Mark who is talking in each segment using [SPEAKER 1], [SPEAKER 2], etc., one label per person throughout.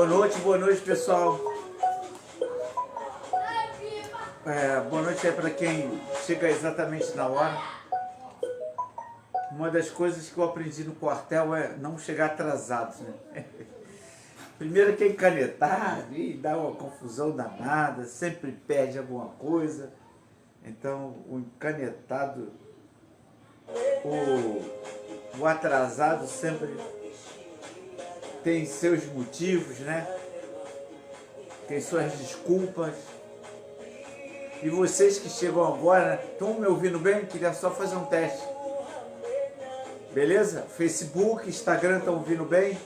[SPEAKER 1] Boa noite, pessoal. Boa noite aí para quem chega exatamente na hora. Uma das coisas que eu aprendi no quartel é não chegar atrasado, né? Primeiro que é encanetar e dá uma confusão danada, sempre perde alguma coisa. Então, o encanetado, o atrasado sempre tem seus motivos, né? Tem suas desculpas. E vocês que chegam agora, né? Estão me ouvindo bem? Queria só fazer um teste. Beleza? Facebook, Instagram, estão ouvindo bem?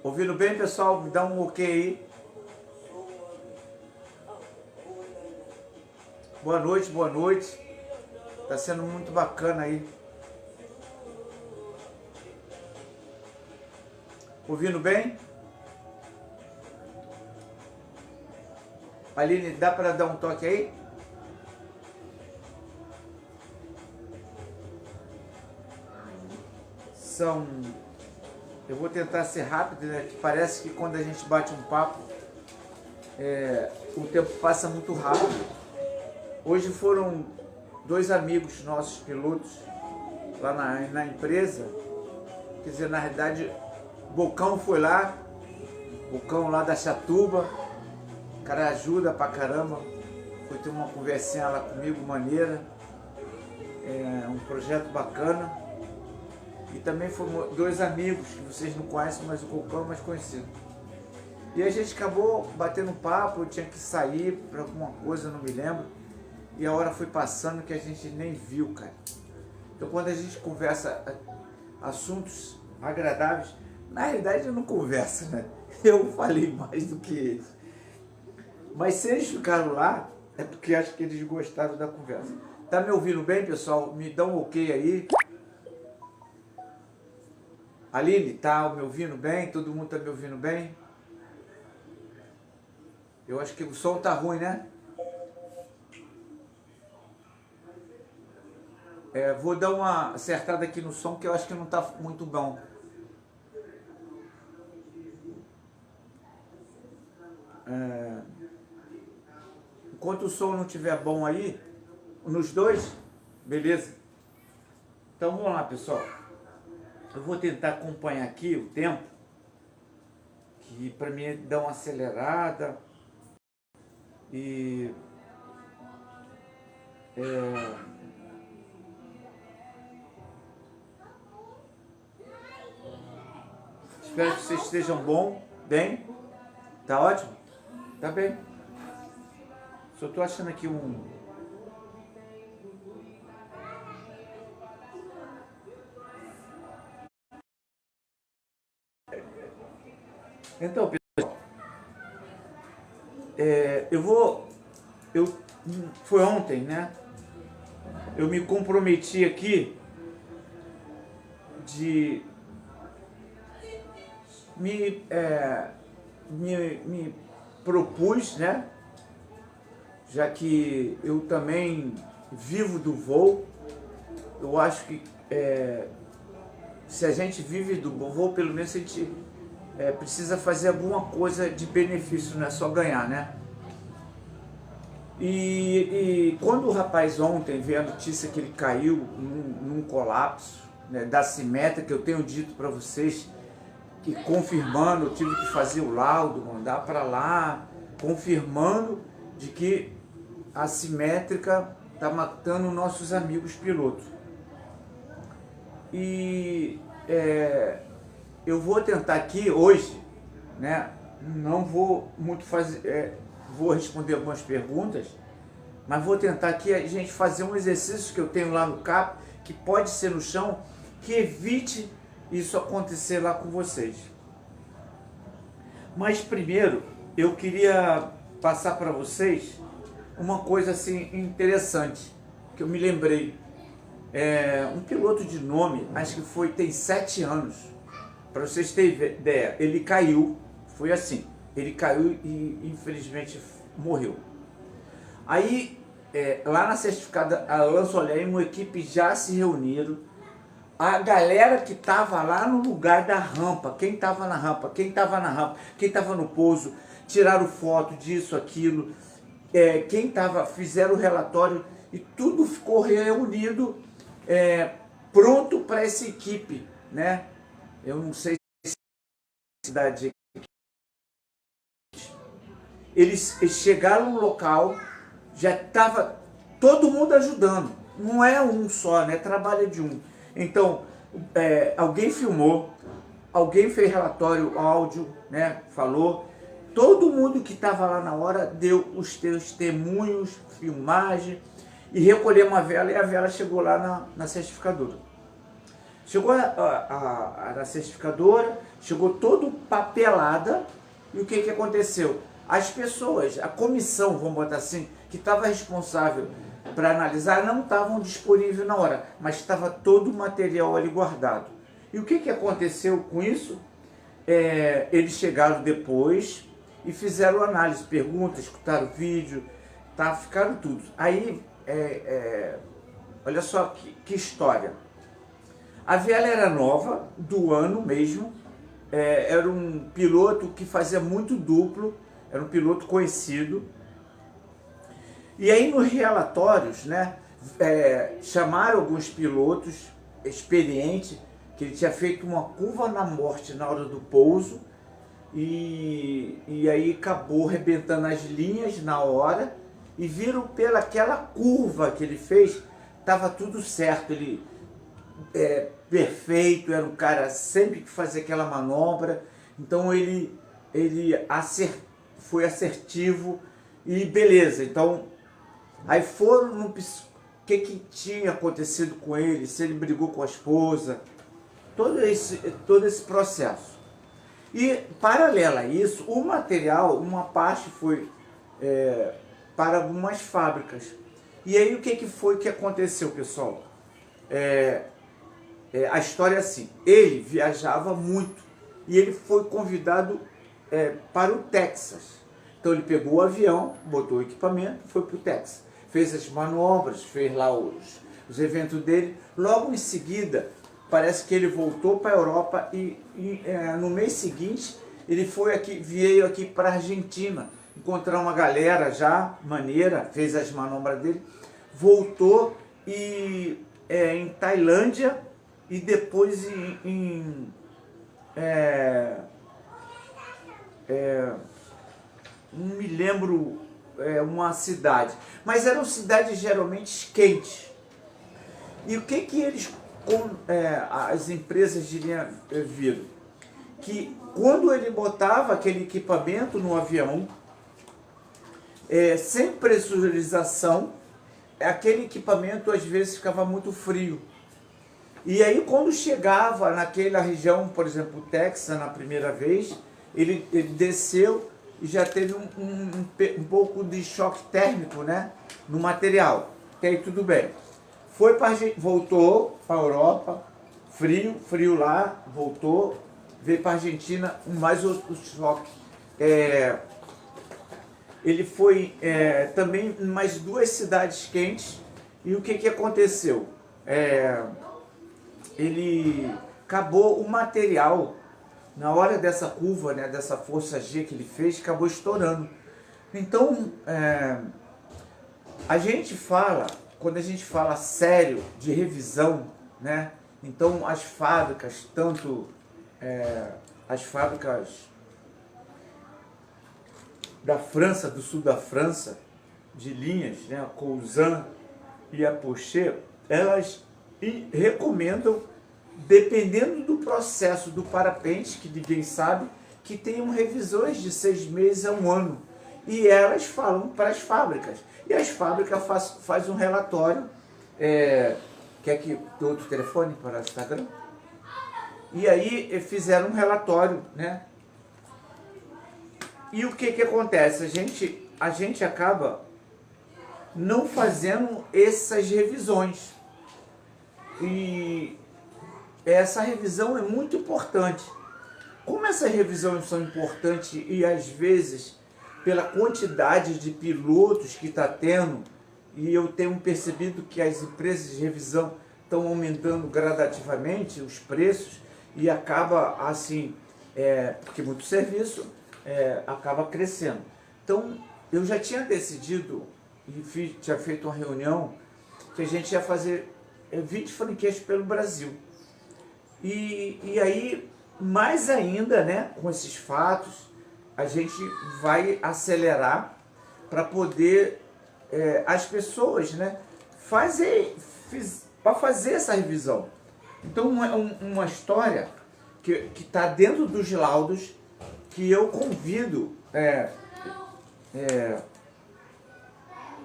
[SPEAKER 1] Ouvindo bem, pessoal? Me dá um ok aí. Boa noite, boa noite. Tá sendo muito bacana aí. Ouvindo bem? Aline, dá para dar um toque aí? Eu vou tentar ser rápido, né? Que parece que quando a gente bate um papo, o tempo passa muito rápido. Hoje foram dois amigos nossos pilotos lá na empresa. Quer dizer, na realidade, Bocão foi lá, Bocão lá da Chatuba. O cara ajuda pra caramba. Foi ter uma conversinha lá comigo, maneira. Um projeto bacana. E também foram dois amigos que vocês não conhecem, mas o Bocão é mais conhecido. E a gente acabou batendo papo, eu tinha que sair para alguma coisa, não me lembro. E a hora foi passando que a gente nem viu, cara. Então quando a gente conversa assuntos agradáveis, na realidade eu não converso, né? Eu falei mais do que eles. Mas se eles ficaram lá, é porque acho que eles gostaram da conversa. Tá me ouvindo bem, pessoal? Me dá um ok aí. Aline, tá me ouvindo bem? Todo mundo tá me ouvindo bem? Eu acho que o som tá ruim, né? Vou dar uma acertada aqui no som, que eu acho que não tá muito bom. Enquanto o som não estiver bom aí, nos dois, beleza? Então vamos lá, pessoal. Eu vou tentar acompanhar aqui o tempo, que para mim dá uma acelerada e espero que vocês estejam bem, tá ótimo? Tá bem. Só tô achando aqui Então, pessoal, foi ontem, né? Eu me comprometi aqui de me propus, né? Já que eu também vivo do voo, eu acho que se a gente vive do voo, pelo menos a gente precisa fazer alguma coisa de benefício, não é só ganhar, né? E quando o rapaz ontem veio a notícia que ele caiu num colapso, né, da Simétrica, que eu tenho dito para vocês, que confirmando, eu tive que fazer o laudo, mandar para lá, confirmando de que a Simétrica está matando nossos amigos pilotos. E eu vou tentar aqui hoje, né? Não vou muito fazer, vou responder algumas perguntas, mas vou tentar aqui a gente fazer um exercício que eu tenho lá no CAP, que pode ser no chão, que evite isso acontecer lá com vocês. Mas primeiro, eu queria passar para vocês uma coisa assim interessante, que eu me lembrei. Um piloto de nome, acho que tem 7 anos, para vocês terem ideia, ele caiu, foi assim, ele caiu e infelizmente morreu. Aí, lá na certificada Allan Soler, uma equipe já se reuniram a galera que estava lá no lugar da rampa, quem estava na rampa, quem estava na rampa, quem estava no pouso, tiraram foto disso, aquilo, quem estava, fizeram o relatório e tudo ficou reunido, pronto para essa equipe, né? Eu não sei se a cidade. Eles chegaram no local, já estava todo mundo ajudando. Não é um só, né? Trabalho de um. Então, alguém filmou, alguém fez relatório, áudio, né? Falou. Todo mundo que estava lá na hora deu os testemunhos, filmagem, e recolheu uma vela, e a vela chegou lá na certificadora. Chegou na certificadora, chegou todo papelada, e o que aconteceu? As pessoas, a comissão, vamos botar assim, que estava responsável para analisar, não estavam disponíveis na hora, mas estava todo o material ali guardado. E o que aconteceu com isso? Eles chegaram depois e fizeram análise, perguntas, escutaram o vídeo, tá, ficaram tudo. Aí, olha só que história. A vela era nova, do ano mesmo, era um piloto que fazia muito duplo, era um piloto conhecido. E aí nos relatórios, né, chamaram alguns pilotos experientes, que ele tinha feito uma curva na morte na hora do pouso, e aí acabou arrebentando as linhas na hora, e viram pelaquela curva que ele fez, estava tudo certo, ele perfeito, era um cara sempre que fazia aquela manobra, então ele foi assertivo e beleza. Então, aí foram no que tinha acontecido com ele, se ele brigou com a esposa, todo esse processo. E, paralelo a isso, o material, uma parte foi para algumas fábricas. E aí o que foi que aconteceu, pessoal? A história é assim, ele viajava muito e ele foi convidado para o Texas. Então ele pegou o avião, botou o equipamento, foi para o Texas. Fez as manobras, fez lá os eventos dele. Logo em seguida, parece que ele voltou para a Europa e no mês seguinte ele veio aqui para a Argentina, encontrar uma galera já maneira, fez as manobras dele, voltou em Tailândia e depois não me lembro uma cidade, mas eram cidades geralmente quentes. E o que eles, as empresas de linha viram? Que quando ele botava aquele equipamento no avião, sem pressurização, aquele equipamento às vezes ficava muito frio. E aí quando chegava naquela região, por exemplo, o Texas, na primeira vez, ele desceu e já teve um pouco de choque térmico, né, no material. Até aí tudo bem. Voltou para a Europa, frio lá, voltou, veio para a Argentina, mais outro choque. Ele foi também em mais duas cidades quentes, e o que aconteceu? Ele acabou o material, na hora dessa curva, né, dessa força G que ele fez, acabou estourando. Então, a gente fala, quando a gente fala sério de revisão, né, então as fábricas, tanto as fábricas da França, do sul da França, de linhas, né, a Coulson e a Porsche, elas recomendam, dependendo do processo do parapente, que ninguém sabe, que tenham revisões de 6 meses a 1 ano. E elas falam para as fábricas. E as fábricas fazem um relatório. Quer que dê outro telefone para o Instagram? E aí fizeram um relatório, né? E o que acontece? A gente acaba não fazendo essas revisões. E essa revisão é muito importante. Como essas revisões são importantes e às vezes pela quantidade de pilotos que está tendo, e eu tenho percebido que as empresas de revisão estão aumentando gradativamente os preços e acaba assim, porque muito serviço acaba crescendo. Então, eu já tinha decidido e tinha feito uma reunião que a gente ia fazer 20 franquias pelo Brasil. E aí, mais ainda, né, com esses fatos, a gente vai acelerar para poder as pessoas, né, para fazer essa revisão. Então, uma história que está dentro dos laudos, que eu convido,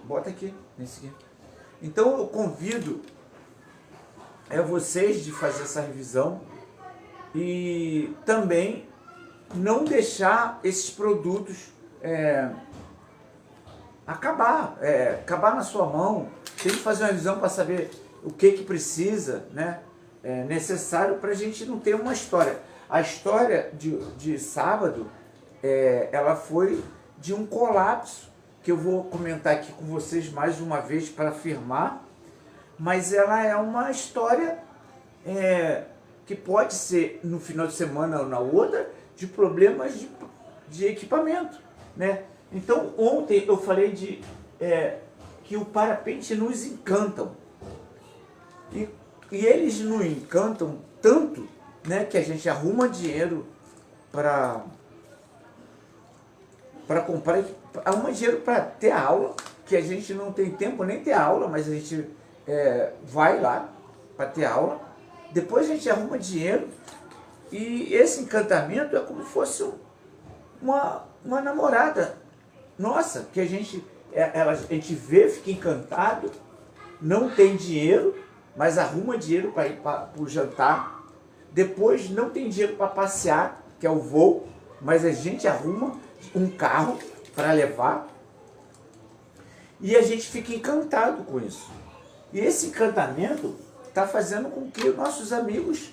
[SPEAKER 1] bota aqui, nesse aqui. Então, eu convido vocês de fazer essa revisão e também não deixar esses produtos acabar na sua mão. Tem que fazer uma revisão para saber o que precisa, né? É necessário para a gente não ter uma história. A história de sábado, ela foi de um colapso, que eu vou comentar aqui com vocês mais uma vez para afirmar, mas ela é uma história que pode ser no final de semana ou na outra, de problemas de equipamento, né? Então, ontem eu falei que o parapente nos encantam. E eles nos encantam tanto, né, que a gente arruma dinheiro para comprar, arruma dinheiro para ter aula, que a gente não tem tempo nem ter aula, mas a gente vai lá para ter aula. Depois a gente arruma dinheiro e esse encantamento é como se fosse uma namorada nossa, que a gente vê, fica encantado, não tem dinheiro, mas arruma dinheiro para ir para o jantar. Depois não tem dinheiro para passear, que é o voo, mas a gente arruma um carro para levar e a gente fica encantado com isso. E esse encantamento está fazendo com que os nossos amigos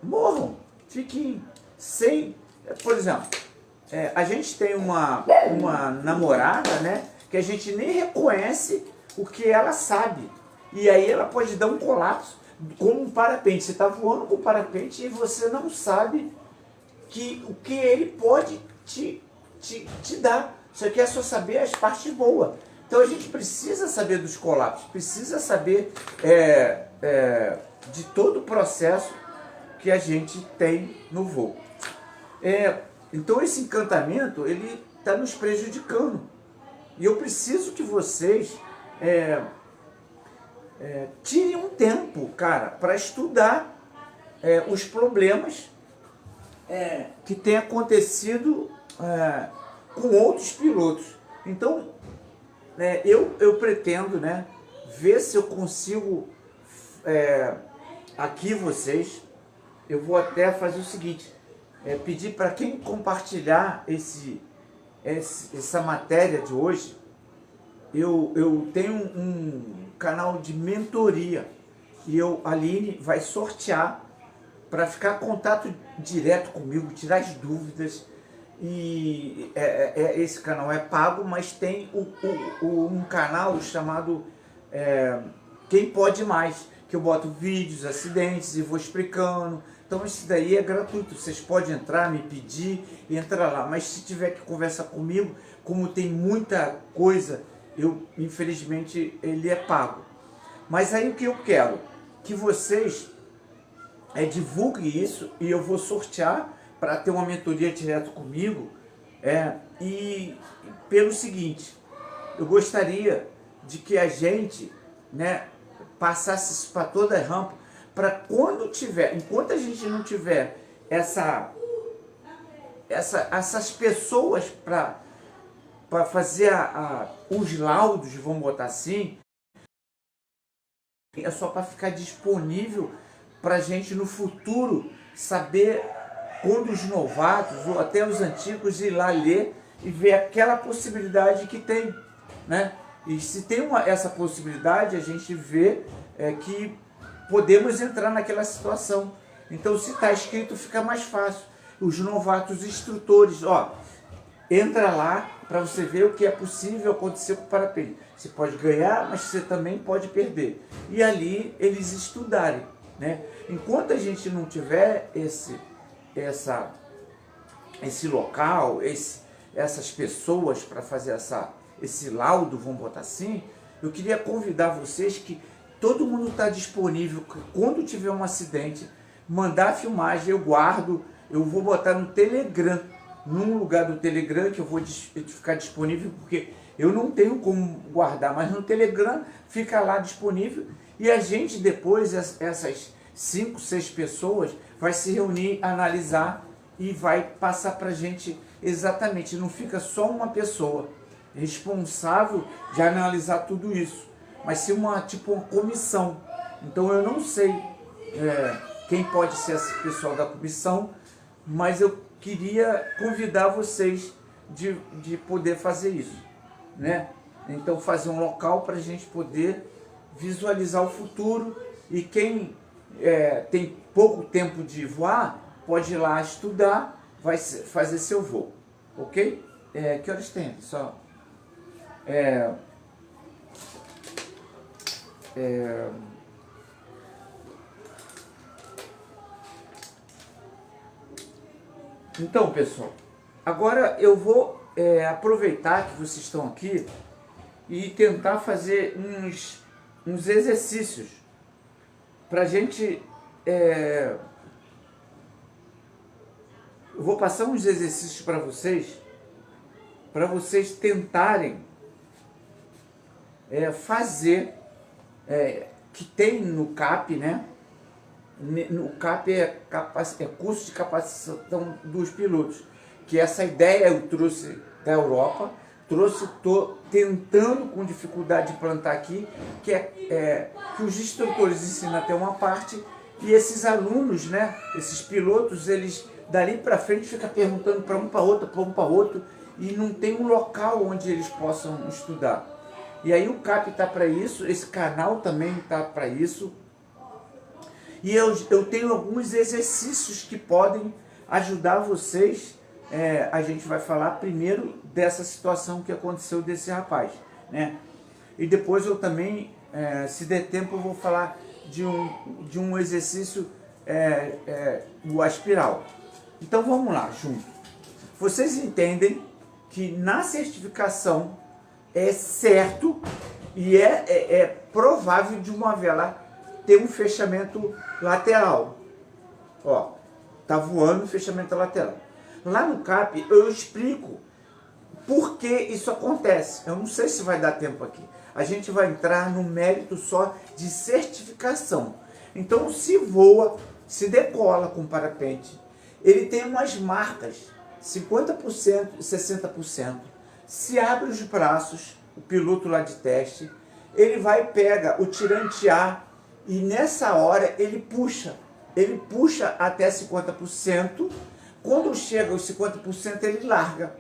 [SPEAKER 1] morram, fiquem sem... Por exemplo, a gente tem uma namorada, né, que a gente nem reconhece o que ela sabe. E aí ela pode dar um colapso com um parapente. Você está voando com o parapente e você não sabe o que ele pode te dar. Você quer só saber as partes boas. Então a gente precisa saber dos colapsos, precisa saber de todo o processo que a gente tem no voo. Então esse encantamento, ele está nos prejudicando. E eu preciso que vocês tirem um tempo, cara, para estudar os problemas que tem acontecido com outros pilotos. Então, eu pretendo, né, ver se eu consigo aqui vocês, eu vou até fazer o seguinte, pedir para quem compartilhar essa matéria de hoje. Eu tenho um canal de mentoria e a Aline vai sortear para ficar em contato direto comigo, tirar as dúvidas. E esse canal é pago, mas tem um canal chamado Quem Pode Mais, que eu boto vídeos, acidentes e vou explicando. Então isso daí é gratuito, vocês podem entrar, me pedir e entrar lá. Mas se tiver que conversar comigo, como tem muita coisa, infelizmente ele é pago. Mas aí o que eu quero? Que vocês divulguem isso e eu vou sortear para ter uma mentoria direto comigo. E pelo seguinte, eu gostaria de que a gente, né, passasse isso para toda a rampa, para quando tiver, enquanto a gente não tiver essas pessoas para fazer os laudos, vamos botar assim, é só para ficar disponível para a gente no futuro saber quando os novatos ou até os antigos ir lá ler e ver aquela possibilidade que tem, né? E se tem essa possibilidade, a gente vê que podemos entrar naquela situação. Então, se está escrito, fica mais fácil. Os novatos instrutores, Entra lá para você ver o que é possível acontecer com o parapente. Você pode ganhar, mas você também pode perder. E ali eles estudarem, né? Enquanto a gente não tiver esse local, essas pessoas para fazer esse laudo, vamos botar assim, eu queria convidar vocês que todo mundo está disponível, quando tiver um acidente, mandar a filmagem, eu guardo, eu vou botar no Telegram, num lugar do Telegram que eu vou ficar disponível, porque eu não tenho como guardar, mas no Telegram fica lá disponível e a gente depois, essas 5, 6 pessoas, vai se reunir, analisar e vai passar para a gente exatamente, não fica só uma pessoa responsável de analisar tudo isso, mas sim uma comissão. Então eu não sei quem pode ser esse pessoal da comissão, mas eu queria convidar vocês de poder fazer isso, né? Então fazer um local para a gente poder visualizar o futuro e quem tem pouco tempo de voar, pode ir lá estudar, vai fazer seu voo, ok? Que horas tem? Só... Então, pessoal, agora eu vou aproveitar que vocês estão aqui e tentar fazer uns exercícios para a gente... eu vou passar uns exercícios para vocês tentarem fazer, que tem no CAP, né? No CAP é curso de capacitação dos pilotos, que essa ideia eu trouxe da Europa, estou tentando com dificuldade implantar aqui, que os instrutores ensinam até uma parte e esses alunos, né, esses pilotos, eles dali para frente ficam perguntando para um para outro, e não tem um local onde eles possam estudar. E aí o CAP está para isso, esse canal também está para isso. E eu tenho alguns exercícios que podem ajudar vocês. A gente vai falar primeiro dessa situação que aconteceu desse rapaz, né? E depois eu também, se der tempo, eu vou falar de um exercício do aspiral. Então vamos lá, junto. Vocês entendem que na certificação é certo e é provável de uma vela ter um fechamento lateral. Ó, tá voando fechamento lateral. Lá no CAP eu explico por que isso acontece. Eu não sei se vai dar tempo aqui. A gente vai entrar no mérito só de certificação. Então se voa, se decola com parapente, ele tem umas marcas, 50% e 60%. Se abre os braços, o piloto lá de teste, ele vai, pega o tirante-ar e nessa hora ele puxa até 50%, quando chega aos 50% ele larga.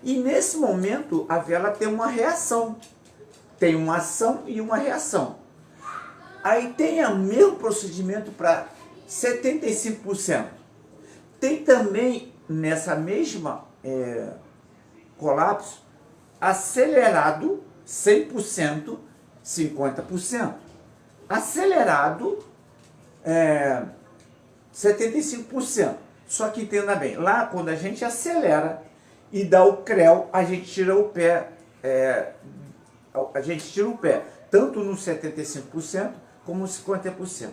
[SPEAKER 1] E nesse momento a vela tem uma reação, tem uma ação e uma reação. Aí tem o mesmo procedimento para 75%. Tem também nessa mesma colapso, acelerado 100%, 50%. Acelerado 75%. Só que entenda bem, lá quando a gente acelera e dá o creu, a gente tira o pé, tanto no 75% como no 50%.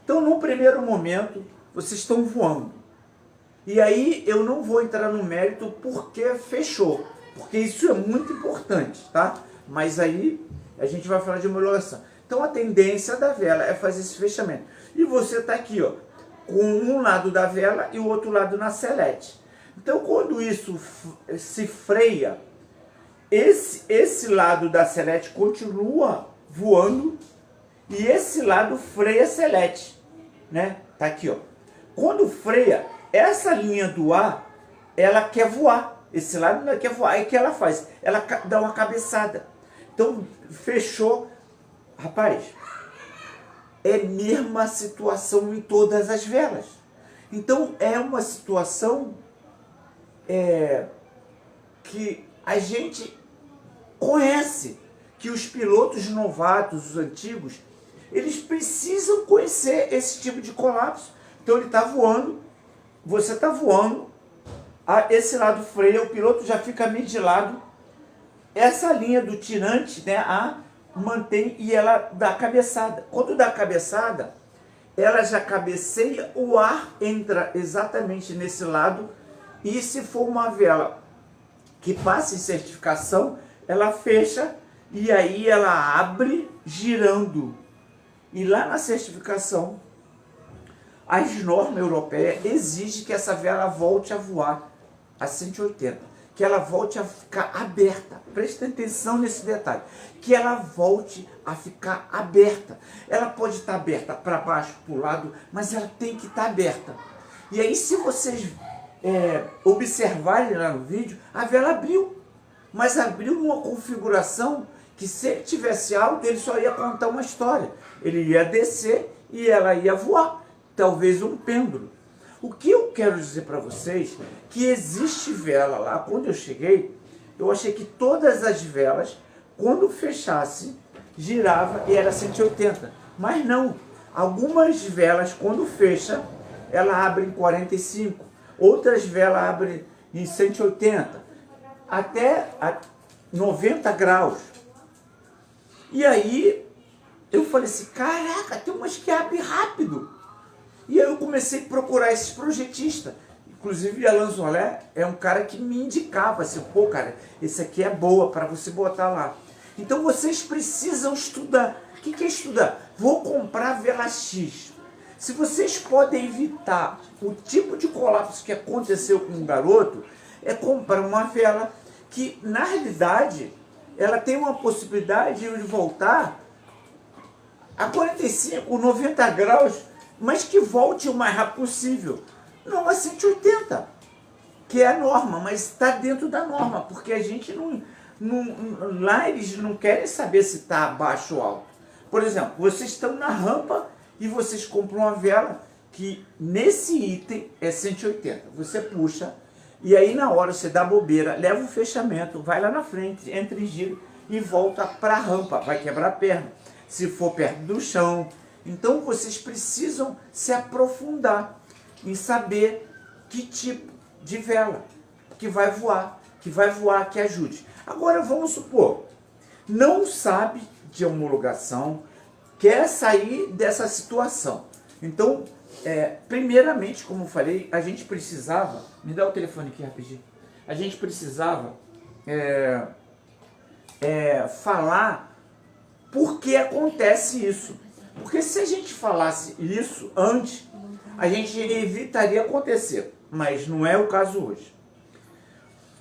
[SPEAKER 1] Então, no primeiro momento, vocês estão voando. E aí eu não vou entrar no mérito porque fechou, porque isso é muito importante, tá? Mas aí a gente vai falar de homologação. Então a tendência da vela é fazer esse fechamento. E você está aqui, ó, com um lado da vela e o outro lado na selete. Então quando isso se freia, esse lado da selete continua voando e esse lado freia a selete, né? Tá aqui, ó. Quando freia, essa linha do ar, ela quer voar. Esse lado não quer voar. Aí o que ela faz? Ela dá uma cabeçada. Então, fechou. Rapaz, é mesma situação em todas as velas. Então, é uma situação que a gente conhece, que os pilotos novatos, os antigos, eles precisam conhecer esse tipo de colapso. Então ele está voando, você está voando, esse lado freia, o piloto já fica meio de lado, essa linha do tirante, né, mantém e ela dá a cabeçada. Quando dá a cabeçada, ela já cabeceia, o ar entra exatamente nesse lado, e se for uma vela que passa em certificação, ela fecha e aí ela abre girando. E lá na certificação, as normas europeias exigem que essa vela volte a voar a 180, que ela volte a ficar aberta. Preste atenção nesse detalhe, que ela volte a ficar aberta. Ela pode estar aberta para baixo, para o lado, mas ela tem que estar aberta. E aí, se vocês observarem lá no vídeo, a vela abriu, mas abriu numa configuração que, se ele tivesse alto, ele só ia contar uma história. Ele ia descer e ela ia voar, talvez um pêndulo. O que eu quero dizer para vocês, que existe vela lá. Quando eu cheguei, eu achei que todas as velas, quando fechasse, girava e era 180. Mas não. Algumas velas, quando fecha, ela abre em 45. Outras velas abrem em 180. Até 90 graus. E aí, eu falei assim, caraca, tem umas que abrem rápido. E aí eu comecei a procurar esses projetistas. Inclusive, Alain Zolé é um cara que me indicava assim, pô, cara, esse aqui é boa para você botar lá. Então vocês precisam estudar. O que é estudar? Vou comprar vela X. Se vocês podem evitar o tipo de colapso que aconteceu com um garoto, é comprar uma vela que, na realidade, ela tem uma possibilidade de voltar a 45, 90 graus, mas que volte o mais rápido possível. Não a 180, que é a norma, mas está dentro da norma, porque a gente lá eles não querem saber se está abaixo ou alto. Por exemplo, vocês estão na rampa e vocês compram uma vela que nesse item é 180. Você puxa e aí na hora você dá bobeira, leva o fechamento, vai lá na frente, entra em giro e volta para a rampa, vai quebrar a perna. Se for perto do chão. Então vocês precisam se aprofundar em saber que tipo de vela que vai voar, que ajude. Agora vamos supor, não sabe de homologação, quer sair dessa situação. Então, primeiramente, como eu falei, a gente precisava, me dá o telefone aqui rapidinho, a gente precisava falar por que acontece isso. Porque se a gente falasse isso antes, a gente evitaria acontecer, mas não é o caso hoje.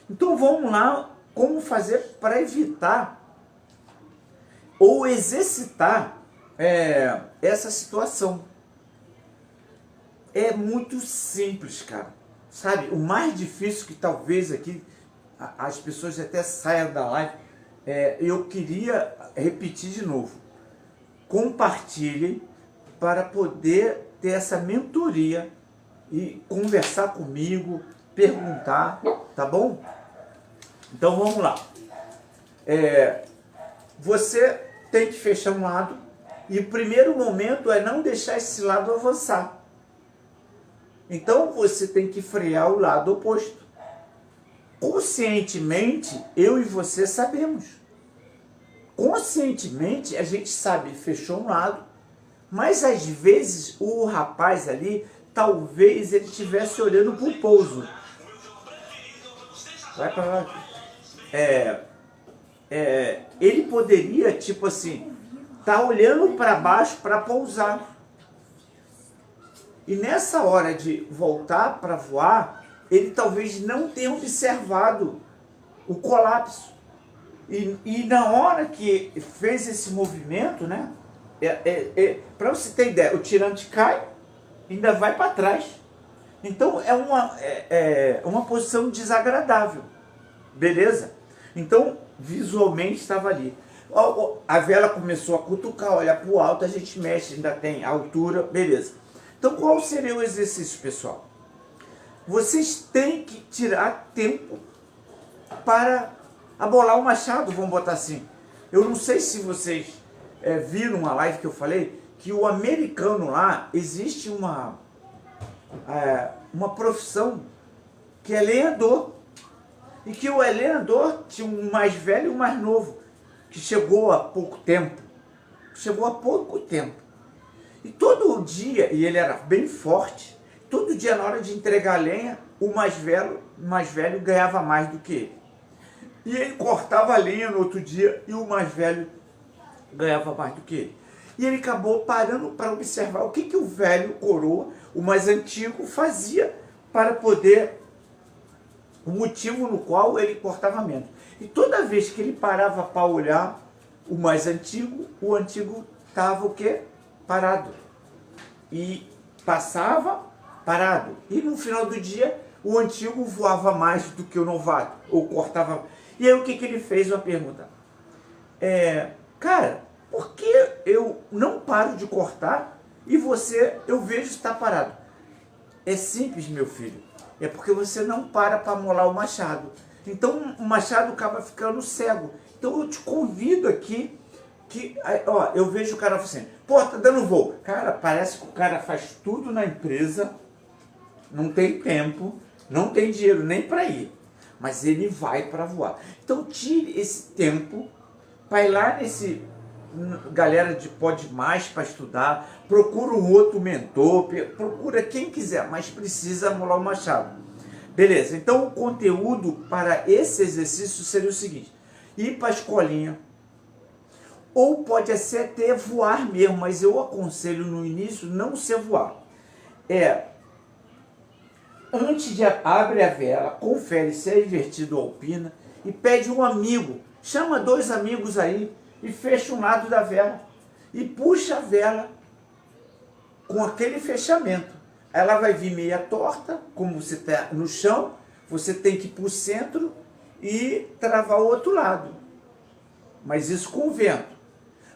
[SPEAKER 1] Então vamos lá, como fazer para evitar ou exercitar essa situação. É muito simples, cara. Sabe, o mais difícil que talvez aqui as pessoas até saiam da live, eu queria repetir de novo. Compartilhem para poder ter essa mentoria e conversar comigo, perguntar, tá bom? Então vamos lá. Você tem que fechar um lado e o primeiro momento é não deixar esse lado avançar. Então você tem que frear o lado oposto. Conscientemente, eu e você sabemos. Conscientemente, a gente sabe, fechou um lado, mas às vezes o rapaz ali, talvez ele estivesse olhando para o pouso. Vai para lá. Ele poderia, tipo assim, tá olhando para baixo para pousar. E nessa hora de voltar para voar, ele talvez não tenha observado o colapso. E na hora que fez esse movimento, né? Para você ter ideia, o tirante cai, ainda vai para trás. Então é uma posição desagradável. Beleza? Então, visualmente estava ali. A vela começou a cutucar, olha para o alto, a gente mexe, ainda tem altura, beleza. Então, qual seria o exercício, pessoal? Vocês têm que tirar tempo para abolar o machado, vamos botar assim. Eu não sei se vocês viram uma live que eu falei, que o americano lá, existe uma profissão que é lenhador. E que o lenhador tinha um mais velho e um mais novo, que chegou há pouco tempo. E todo dia, e ele era bem forte, todo dia na hora de entregar a lenha, o mais velho ganhava mais do que ele. E ele cortava a lenha no outro dia e o mais velho ganhava mais do que ele. E ele acabou parando para observar o que o velho coroa, o mais antigo, fazia para poder, o motivo no qual ele cortava menos. E toda vez que ele parava para olhar o mais antigo, o antigo estava o quê? Parado. E passava parado. E no final do dia, o antigo voava mais do que o novato, ou cortava. E aí o que ele fez? Uma pergunta. Cara, por que eu não paro de cortar e você, eu vejo estar parado? É simples, meu filho. É porque você não para amolar o machado. Então o machado acaba ficando cego. Então eu te convido aqui, que, ó, eu vejo o cara assim, pô, tá dando voo. Cara, parece que o cara faz tudo na empresa, não tem tempo, não tem dinheiro nem para ir, mas ele vai para voar. Então tire esse tempo para ir lá nesse galera de Pode Mais para estudar, procura um outro mentor, procura quem quiser, mas precisa amolar o machado. Beleza, então o conteúdo para esse exercício seria o seguinte: ir para a escolinha, ou pode ser até voar mesmo, mas eu aconselho no início não ser voar. Antes de abre a vela, confere se é invertido ou alpina e pede um amigo, chama 2 amigos aí e fecha um lado da vela e puxa a vela com aquele fechamento. Ela vai vir meia torta, como você está no chão, você tem que ir para o centro e travar o outro lado. Mas isso com o vento.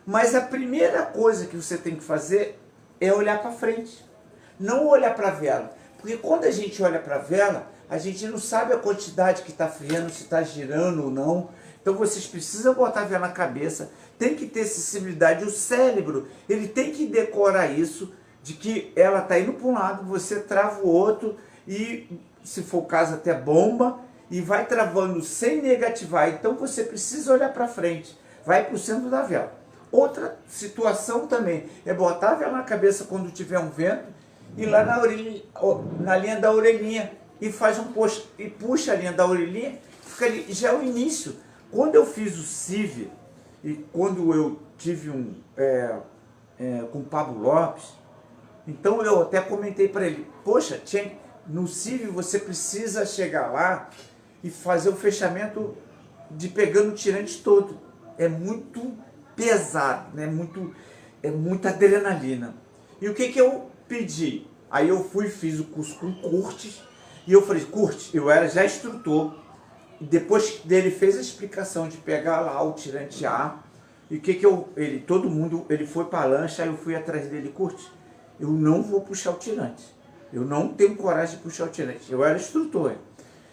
[SPEAKER 1] Mas a primeira coisa que você tem que fazer é olhar para frente. Não olhar para a vela. Porque quando a gente olha para a vela, a gente não sabe a quantidade que está freando, se está girando ou não. Então vocês precisam botar a vela na cabeça, tem que ter sensibilidade. O cérebro, ele tem que decorar isso, de que ela está indo para um lado, você trava o outro e, se for o caso, até bomba, e vai travando sem negativar. Então você precisa olhar para frente, vai para o centro da vela. Outra situação também é botar a vela na cabeça quando tiver um vento, e lá na orelha, na linha da orelhinha, e faz um puxa, e puxa a linha da orelhinha, fica ali, já é o início. Quando eu fiz o CIV, e quando eu tive com o Pablo Lopes, então eu até comentei para ele, poxa, no CIV você precisa chegar lá e fazer o fechamento de pegando o tirante todo. É muito pesado, né? É muita adrenalina. E o que eu pedi? Aí eu fiz o curso com o Curtis, e eu falei, Curtis, eu era já instrutor, e depois dele fez a explicação de pegar lá o tirante A, e ele foi para a lancha, aí eu fui atrás dele, Curtis, eu não vou puxar o tirante, eu não tenho coragem de puxar o tirante, eu era instrutor.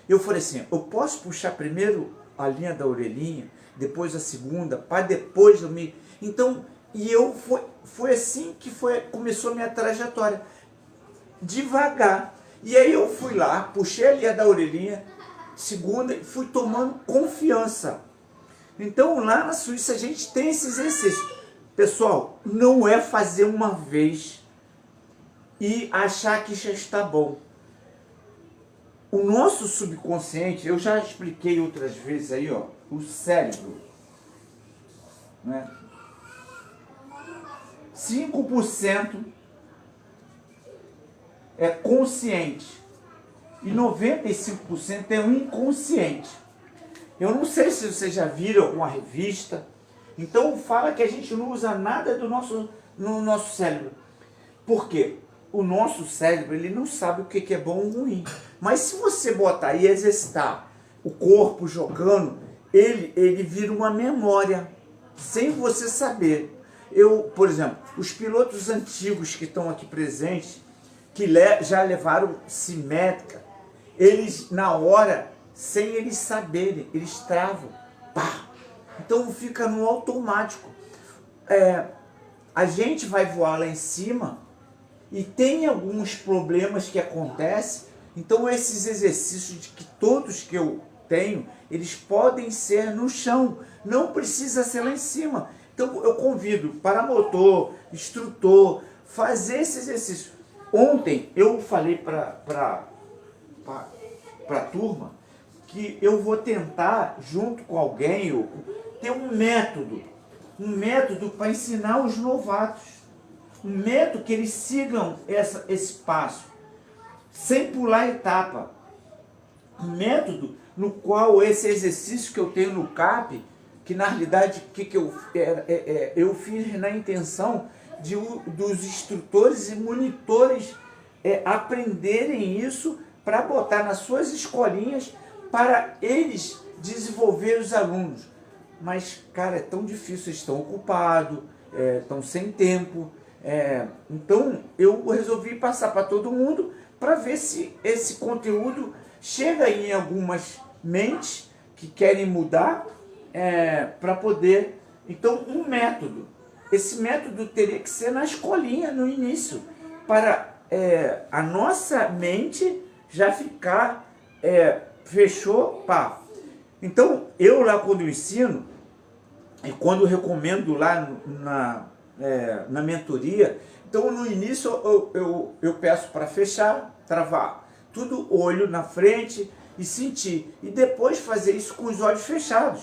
[SPEAKER 1] Eu falei assim, eu posso puxar primeiro a linha da orelhinha, depois a segunda, para depois eu me... Então, foi assim que começou a minha trajetória, devagar. E aí eu fui lá, puxei a linha da orelhinha, segunda, e fui tomando confiança. Então lá na Suíça a gente tem esses exercícios. Pessoal, não é fazer uma vez e achar que já está bom. O nosso subconsciente, eu já expliquei outras vezes aí, ó, o cérebro, né? 5% é consciente e 95% é o inconsciente. Eu não sei se vocês já viram alguma revista, então fala que a gente não usa nada no nosso cérebro. Por quê? O nosso cérebro, ele não sabe o que é bom ou ruim. Mas se você botar e exercitar o corpo jogando, ele vira uma memória, sem você saber. Por exemplo, os pilotos antigos que estão aqui presentes, que já levaram simétrica, eles na hora sem eles saberem, eles travam. Pá! Então fica no automático. A gente vai voar lá em cima e tem alguns problemas que acontecem. Então esses exercícios de que todos que eu tenho, eles podem ser no chão, não precisa ser lá em cima. Então eu convido paramotor, instrutor, fazer esse exercício. Ontem eu falei para a turma que eu vou tentar, junto com alguém, ter um método para ensinar os novatos, um método que eles sigam esse passo, sem pular etapa, um método no qual esse exercício que eu tenho no CAP, que na realidade eu fiz na intenção dos instrutores e monitores aprenderem isso para botar nas suas escolinhas para eles desenvolver os alunos. Mas, cara, é tão difícil, eles estão ocupados, estão sem tempo. Então, eu resolvi passar para todo mundo para ver se esse conteúdo chega em algumas mentes que querem mudar para poder... Então, um método. Esse método teria que ser na escolinha, no início, para a nossa mente já ficar... fechou, pá. Então, eu lá quando eu ensino, e quando eu recomendo lá na mentoria, então no início eu peço para fechar, travar, tudo olho na frente e sentir. E depois fazer isso com os olhos fechados.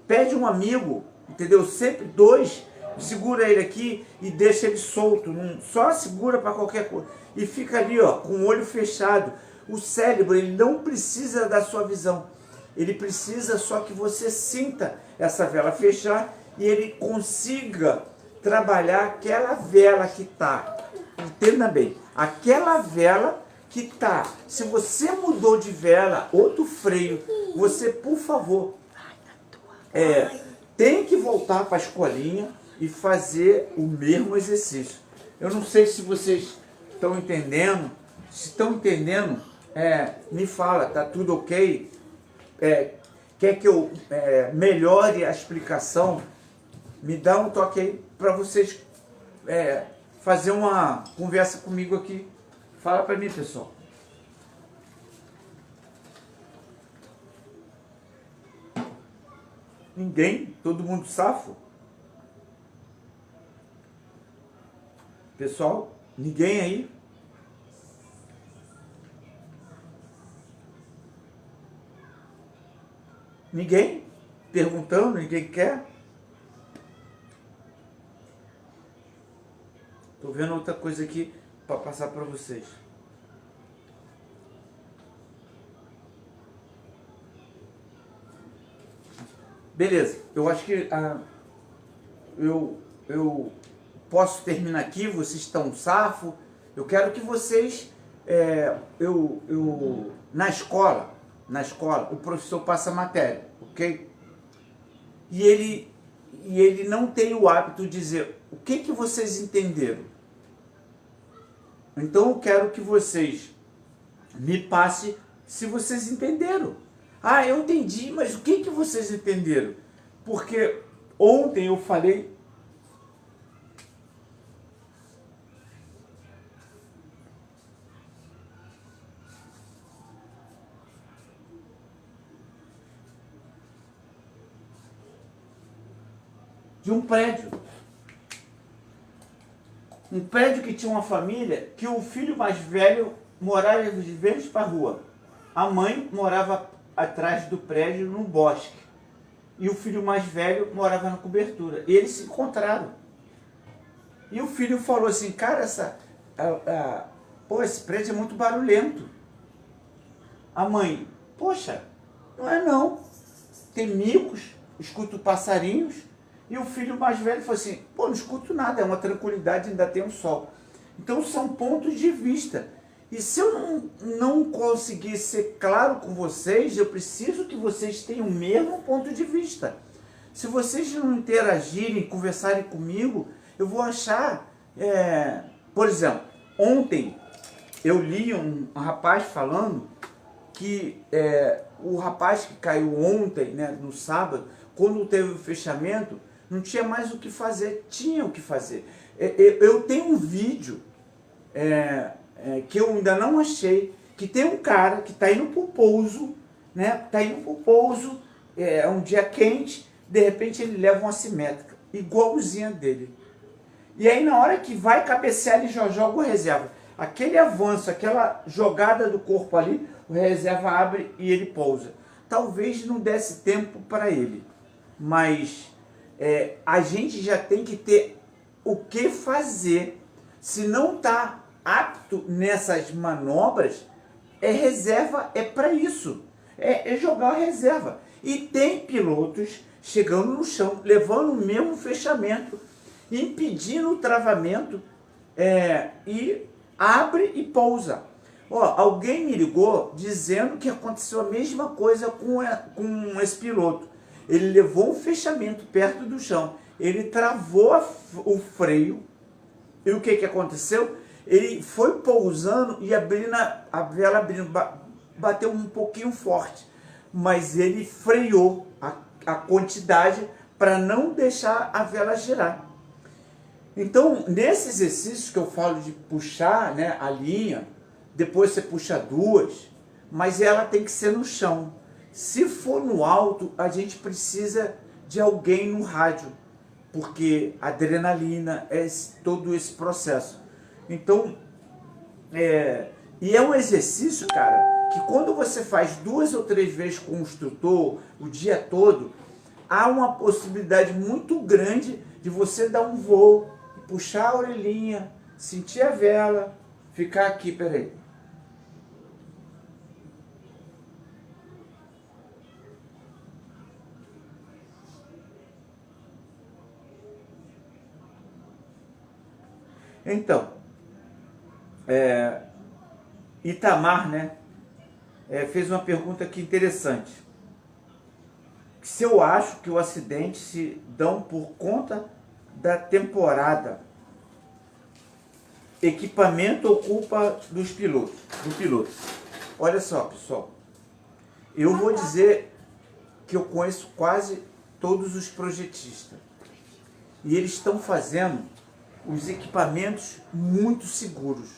[SPEAKER 1] Pede um amigo, entendeu? Sempre dois, segura ele aqui e deixa ele solto, só segura para qualquer coisa. E fica ali, ó, com o olho fechado. O cérebro, ele não precisa da sua visão. Ele precisa só que você sinta essa vela fechar e ele consiga trabalhar aquela vela que está. Entenda bem, aquela vela que está. Se você mudou de vela, outro freio, você, por favor, tem que voltar para a escolinha e fazer o mesmo exercício. Eu não sei se vocês estão entendendo. Se estão entendendo, me fala, tá tudo ok? Quer que eu melhore a explicação? Me dá um toque aí para vocês fazer uma conversa comigo aqui. Fala para mim, pessoal. Ninguém? Todo mundo safo? Pessoal, ninguém aí? Ninguém? Perguntando, ninguém quer? Estou vendo outra coisa aqui para passar para vocês. Beleza, eu acho que eu posso terminar aqui, vocês estão safo. Eu quero que vocês, na escola, o professor passa a matéria, ok? E ele não tem o hábito de dizer o que vocês entenderam. Então eu quero que vocês me passem se vocês entenderam. Ah, eu entendi, mas o que vocês entenderam? Porque ontem eu falei... de um prédio. Um prédio que tinha uma família que o filho mais velho morava de vez para a rua. A mãe morava atrás do prédio, no bosque. E o filho mais velho morava na cobertura. E eles se encontraram. E o filho falou assim, cara, esse prédio é muito barulhento. A mãe, poxa, não é não. Tem micos, escuto passarinhos. E o filho mais velho falou assim, pô, não escuto nada, é uma tranquilidade, ainda tem um sol. Então são pontos de vista. E se eu não conseguir ser claro com vocês, eu preciso que vocês tenham o mesmo ponto de vista. Se vocês não interagirem, conversarem comigo, eu vou achar... Por exemplo, ontem eu li um rapaz falando que o rapaz que caiu ontem, né, no sábado, quando teve o fechamento, não tinha mais o que fazer, tinha o que fazer. Eu tenho um vídeo que eu ainda não achei, que tem um cara que está indo para o pouso, né, tá indo para o pouso, é um dia quente, de repente ele leva uma assimétrica, igualzinha dele. E aí na hora que vai cabecear, ele já joga o reserva. Aquele avanço, aquela jogada do corpo ali, o reserva abre e ele pousa. Talvez não desse tempo para ele, mas a gente já tem que ter o que fazer. Se não está apto nessas manobras, reserva é para isso. É jogar a reserva. E tem pilotos chegando no chão, levando o mesmo fechamento, impedindo o travamento, e abre e pousa. Alguém me ligou dizendo que aconteceu a mesma coisa com esse piloto. Ele levou um fechamento perto do chão, ele travou o freio, e o que aconteceu? Ele foi pousando e a vela abrindo, bateu um pouquinho forte, mas ele freou a quantidade para não deixar a vela girar. Então, nesse exercício que eu falo de puxar, né, a linha, depois você puxa duas, mas ela tem que ser no chão. Se for no alto, a gente precisa de alguém no rádio, porque adrenalina é todo esse processo. Então, e é um exercício, cara, que quando você faz 2 ou 3 vezes com o instrutor, o dia todo, há uma possibilidade muito grande de você dar um voo, puxar a orelhinha, sentir a vela, ficar aqui, peraí. Então, Itamar, né, fez uma pergunta aqui interessante. Se eu acho que o acidente se dão por conta da temporada, equipamento ou culpa do piloto. Olha só, pessoal, eu vou dizer que eu conheço quase todos os projetistas e eles estão fazendo os equipamentos muito seguros.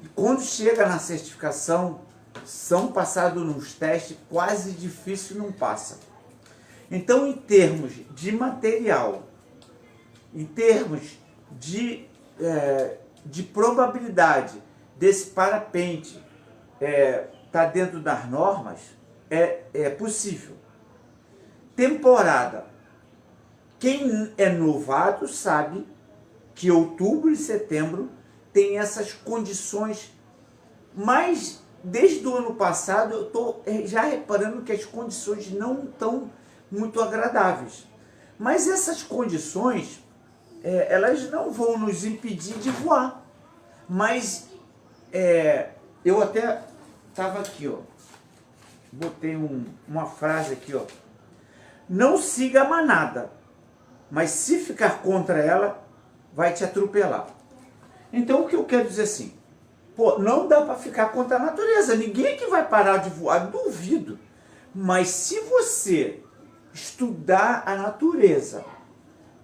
[SPEAKER 1] E quando chega na certificação, são passados nos testes, quase difícil não passa. Então, em termos de material, em termos de probabilidade desse parapente tá dentro das normas, é possível. Temporada. Quem é novato sabe que outubro e setembro tem essas condições, mas desde o ano passado eu estou já reparando que as condições não estão muito agradáveis. Mas essas condições, elas não vão nos impedir de voar. Mas eu até estava aqui, ó, botei uma frase aqui, ó. Não siga a manada, mas se ficar contra ela, vai te atropelar. Então o que eu quero dizer assim, não dá para ficar contra a natureza, ninguém que vai parar de voar, duvido. Mas se você estudar a natureza,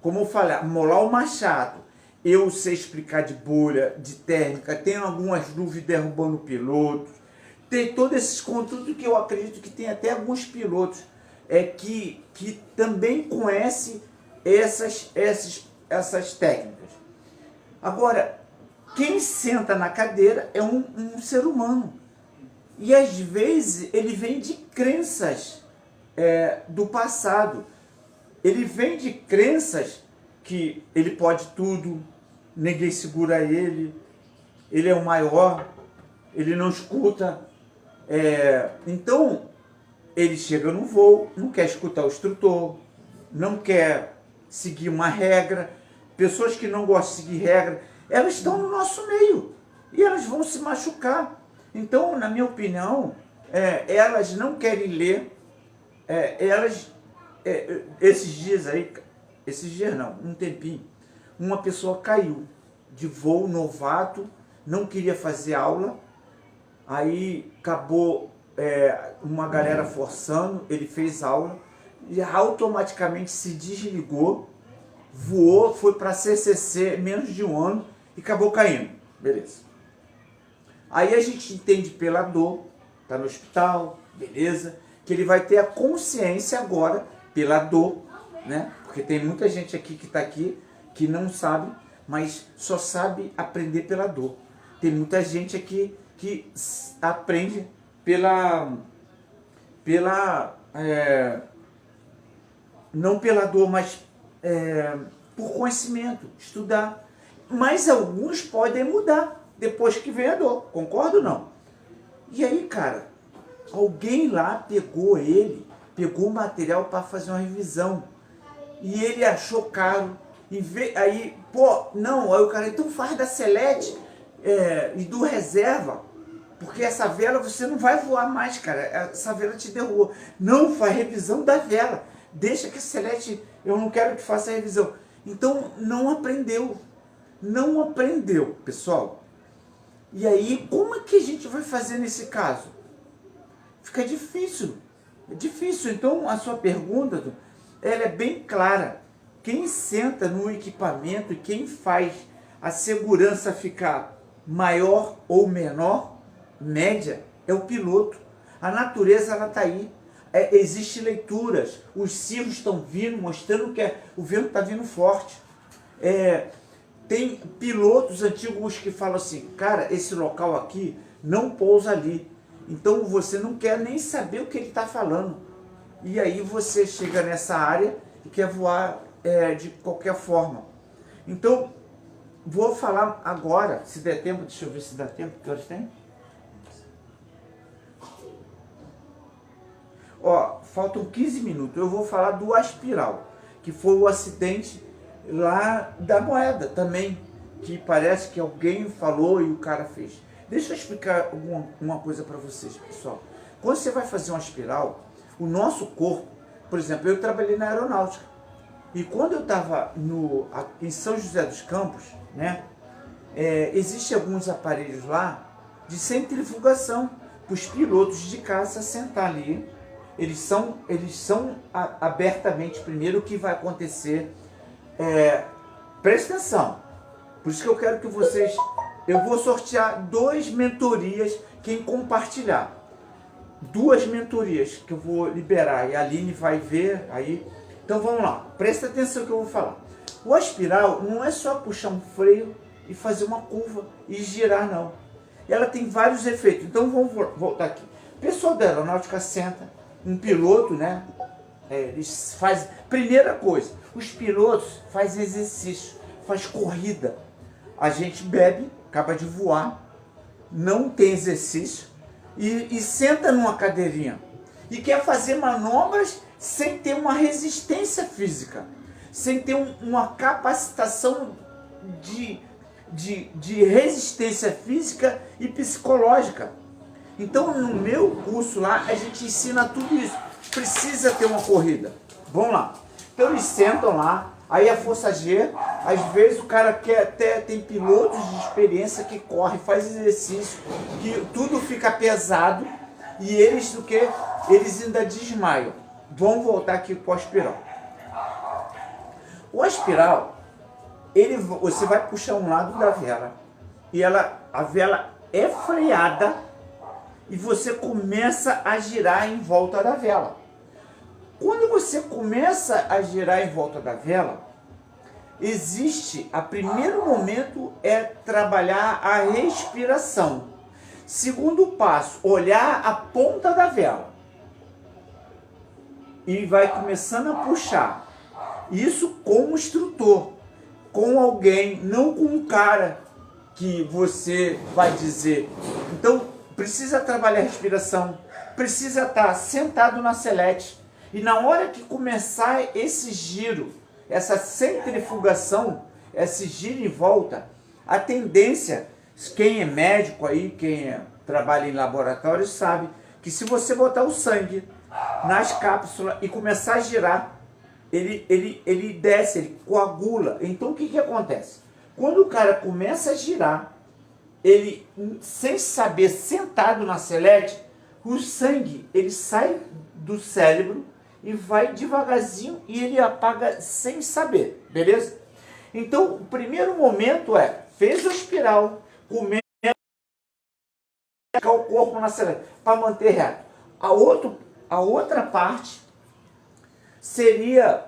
[SPEAKER 1] como eu falei, molar o machado, eu sei explicar de bolha, de térmica, tenho algumas nuvens derrubando pilotos, tem todos esses conteúdos que eu acredito que tem até alguns pilotos que também conhecem essas técnicas. Agora, quem senta na cadeira é um ser humano. E às vezes ele vem de crenças do passado. Ele vem de crenças que ele pode tudo, ninguém segura ele é o maior, ele não escuta. Então, ele chega no voo, não quer escutar o instrutor, não quer seguir uma regra. Pessoas que não gostam de seguir regra, elas estão no nosso meio e elas vão se machucar. Então, na minha opinião, elas não querem ler, esses dias não, um tempinho, uma pessoa caiu de voo, novato, não queria fazer aula, aí acabou uma galera forçando, ele fez aula e automaticamente se desligou, voou, foi para CCC menos de um ano e acabou caindo. Beleza. Aí a gente entende pela dor, tá no hospital, beleza, que ele vai ter a consciência agora pela dor, né? Porque tem muita gente aqui que está aqui que não sabe, mas só sabe aprender pela dor. Tem muita gente aqui que aprende não pela dor, mas por conhecimento, estudar. Mas alguns podem mudar depois que vem a dor, concorda ou não? E aí, cara, alguém lá pegou o material para fazer uma revisão e ele achou caro. Aí, aí o cara, então faz da Selete e do reserva, porque essa vela você não vai voar mais, cara, essa vela te derrubou. Não, faz revisão da vela, deixa que a Selete, eu não quero que faça a revisão. Então não aprendeu, pessoal. E aí, como é que a gente vai fazer nesse caso? Fica difícil, é difícil. Então a sua pergunta, ela é bem clara. Quem senta no equipamento e quem faz a segurança ficar maior ou menor, média, é o piloto. A natureza, ela está aí. Existem leituras, os cirros estão vindo, mostrando que o vento está vindo forte. Tem pilotos antigos que falam assim, cara, esse local aqui não pousa ali. Então você não quer nem saber o que ele está falando. E aí você chega nessa área e quer voar de qualquer forma. Então, vou falar agora, se der tempo, deixa eu ver se dá tempo, que horas tem? Ó, faltam 15 minutos, eu vou falar do Aspiral, que foi o acidente lá da moeda também, que parece que alguém falou e o cara fez. Deixa eu explicar uma coisa para vocês, pessoal. Quando você vai fazer uma espiral, o nosso corpo, por exemplo, eu trabalhei na aeronáutica, e quando eu estava em São José dos Campos, né, existem alguns aparelhos lá de centrifugação para os pilotos de caça sentar ali. Eles são abertamente, primeiro, o que vai acontecer. Presta atenção, por isso que eu quero que vocês... Eu vou sortear 2 mentorias, quem compartilhar. 2 mentorias que eu vou liberar e a Aline vai ver aí. Então vamos lá, presta atenção no que eu vou falar. O aspiral não é só puxar um freio e fazer uma curva e girar, não. Ela tem vários efeitos. Então vamos voltar aqui. O pessoal da aeronáutica senta, um piloto, né? Eles fazem... Primeira coisa, os pilotos fazem exercício, faz corrida. A gente bebe, acaba de voar, não tem exercício e senta numa cadeirinha e quer fazer manobras sem ter uma resistência física, sem ter uma capacitação de resistência física e psicológica. Então, no meu curso lá, a gente ensina tudo isso. Precisa ter uma corrida. Vamos lá. Então, eles sentam lá, aí a força G, às vezes o cara tem pilotos de experiência que corre, faz exercício, que tudo fica pesado e eles Eles ainda desmaiam. Vamos voltar aqui para o aspiral. O aspiral, você vai puxar um lado da vela e a vela é freada e você começa a girar em volta da vela. Quando você começa a girar em volta da vela, primeiro momento é trabalhar a respiração. Segundo passo, olhar a ponta da vela. E vai começando a puxar. Isso com o instrutor, com alguém, não com um cara que você vai dizer. Então, precisa trabalhar a respiração, precisa estar sentado na selete. E na hora que começar esse giro, essa centrifugação, esse giro em volta, a tendência, quem é médico aí, quem trabalha em laboratório sabe que se você botar o sangue nas cápsulas e começar a girar, ele desce, ele coagula. Então o que acontece? Quando o cara começa a girar, ele, sem saber, sentado na selete, o sangue, ele sai do cérebro e vai devagarzinho e ele apaga sem saber, beleza? Então, o primeiro momento fez a espiral, comendo o corpo na seleta, para manter reto. A outra parte seria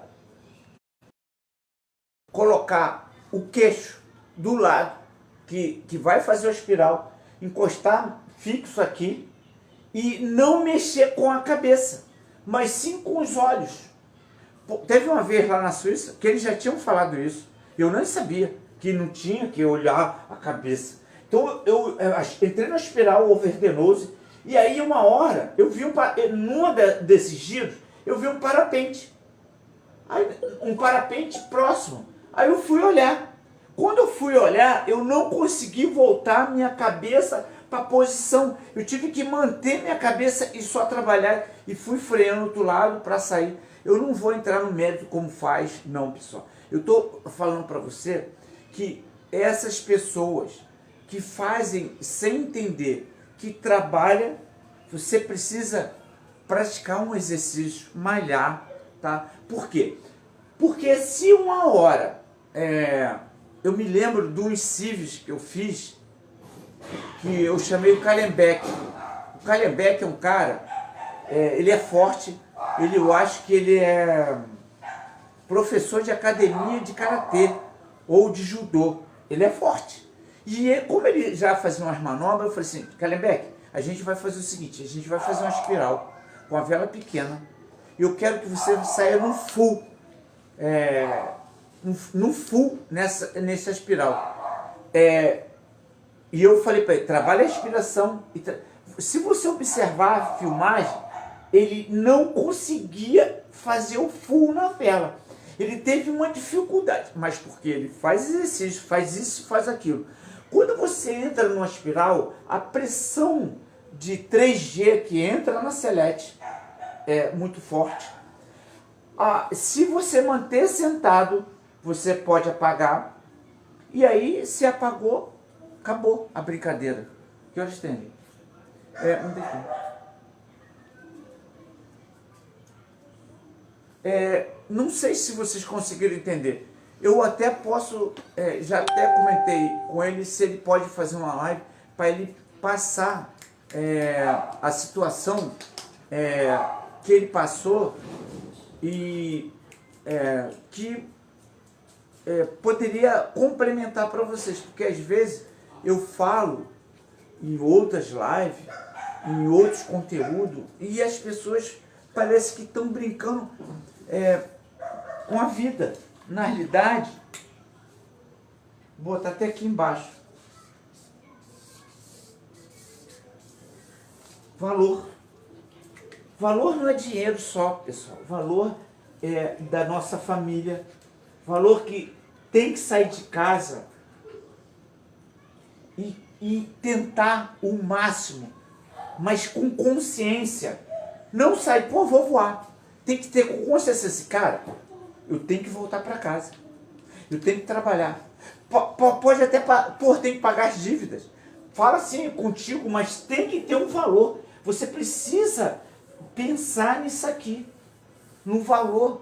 [SPEAKER 1] colocar o queixo do lado, que vai fazer a espiral, encostar fixo aqui e não mexer com a cabeça, mas sim com os olhos. Teve uma vez lá na Suíça que eles já tinham falado isso, eu nem sabia que não tinha que olhar a cabeça. Então eu entrei na espiral overdenose e aí uma hora eu vi numa desses giros, eu vi um parapente. Aí, um parapente próximo. Aí eu fui olhar. Quando eu fui olhar, eu não consegui voltar minha cabeça para a posição. Eu tive que manter minha cabeça e só trabalhar. E fui freando do outro lado para sair. Eu não vou entrar no mérito como faz, não, pessoal. Eu estou falando para você que essas pessoas que fazem sem entender, que trabalham, você precisa praticar um exercício, malhar, tá? Por quê? Porque se uma hora, eu me lembro de uns civis que eu fiz, que eu chamei o Kallenbeck. O Kallenbeck é um cara, ele é forte, eu acho que ele é professor de academia de karatê ou de judô. Ele é forte. E como ele já fazia umas manobras, eu falei assim, Kallenbeck, a gente vai fazer o seguinte, a gente vai fazer uma espiral com a vela pequena. Eu quero que você saia no full, nessa espiral. E eu falei para ele, trabalha a inspiração. Se você observar a filmagem, ele não conseguia fazer o full na vela. Ele teve uma dificuldade, mas porque ele faz exercício, faz isso, faz aquilo. Quando você entra numa espiral, a pressão de 3G que entra na selete é muito forte. Se você manter sentado, você pode apagar. E aí, se apagou, acabou a brincadeira. Que horas tem? Não tem tempo. Não sei se vocês conseguiram entender. Eu até posso, já até comentei com ele se ele pode fazer uma live para ele passar a situação que ele passou e que poderia complementar para vocês, porque às vezes eu falo em outras lives, em outros conteúdos, e as pessoas parecem que estão brincando com a vida. Na realidade, vou botar até aqui embaixo. Valor. Valor não é dinheiro só, pessoal. Valor é da nossa família. Valor que tem que sair de casa e tentar o máximo, mas com consciência. Não sair, vou voar. Tem que ter consciência assim, cara, eu tenho que voltar para casa. Eu tenho que trabalhar. Pode até, tem que pagar as dívidas. Fala assim contigo, mas tem que ter um valor. Você precisa pensar nisso aqui. No valor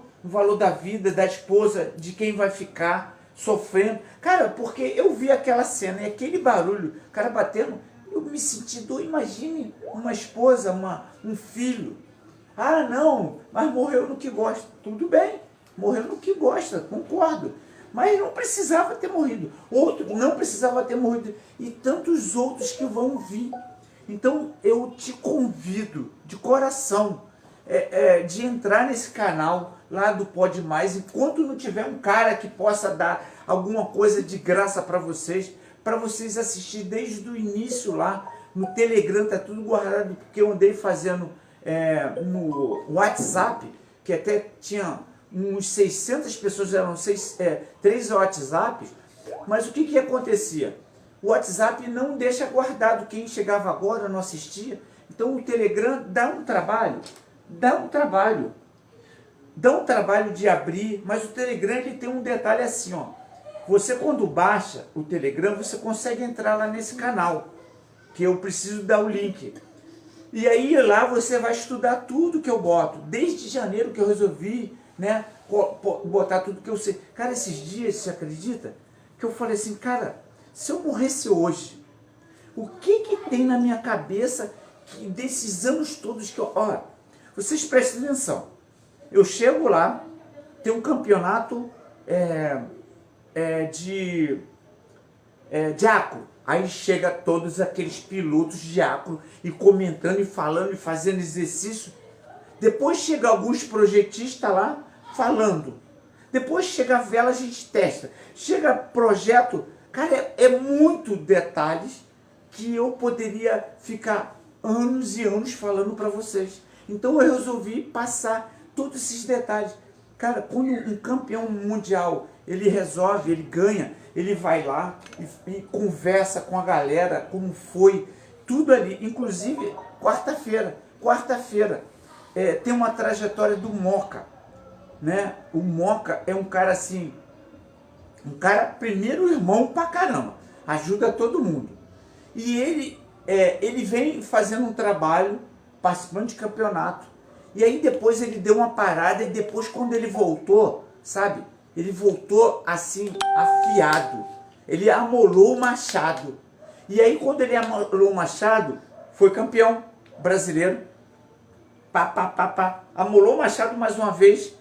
[SPEAKER 1] da vida, da esposa, de quem vai ficar sofrendo. Cara, porque eu vi aquela cena e aquele barulho, o cara batendo, eu me senti doido. Imagine uma esposa, um filho. Ah, não, mas morreu no que gosta. Tudo bem, morreu no que gosta, concordo. Mas não precisava ter morrido. Outro não precisava ter morrido. E tantos outros que vão vir. Então eu te convido de coração de entrar nesse canal lá do Pode Mais, enquanto não tiver um cara que possa dar alguma coisa de graça para vocês assistirem desde o início lá no Telegram, tá tudo guardado, porque eu andei fazendo no WhatsApp, que até tinha uns 600 pessoas, eram 3 WhatsApps, mas o que acontecia? O WhatsApp não deixa guardado, quem chegava agora não assistia, então o Telegram dá um trabalho de abrir, mas o Telegram ele tem um detalhe assim, ó. Você quando baixa o Telegram, você consegue entrar lá nesse canal, que eu preciso dar o link. E aí lá você vai estudar tudo que eu boto. Desde janeiro que eu resolvi, né, botar tudo que eu sei. Cara, esses dias, você acredita? Que eu falei assim, cara, se eu morresse hoje, o que que tem na minha cabeça que desses anos todos que eu... Ó, vocês prestem atenção. Eu chego lá, tem um campeonato de acro. Aí chega todos aqueles pilotos de acro e comentando e falando e fazendo exercício. Depois chega alguns projetistas lá falando. Depois chega a vela, a gente testa. Chega projeto. Cara, é muito detalhes que eu poderia ficar anos e anos falando para vocês. Então eu resolvi passar todos esses detalhes. Cara, quando um campeão mundial, ele resolve, ele ganha, ele vai lá e conversa com a galera, como foi, tudo ali. Inclusive, quarta-feira, tem uma trajetória do Moca, né? O Moca é um cara assim, um cara, primeiro irmão pra caramba, ajuda todo mundo. E ele vem fazendo um trabalho, participando de campeonato. E aí depois ele deu uma parada e depois quando ele voltou, sabe? Ele voltou assim, afiado. Ele amolou o machado. E aí quando ele amolou o machado, foi campeão brasileiro. Amolou o machado mais uma vez,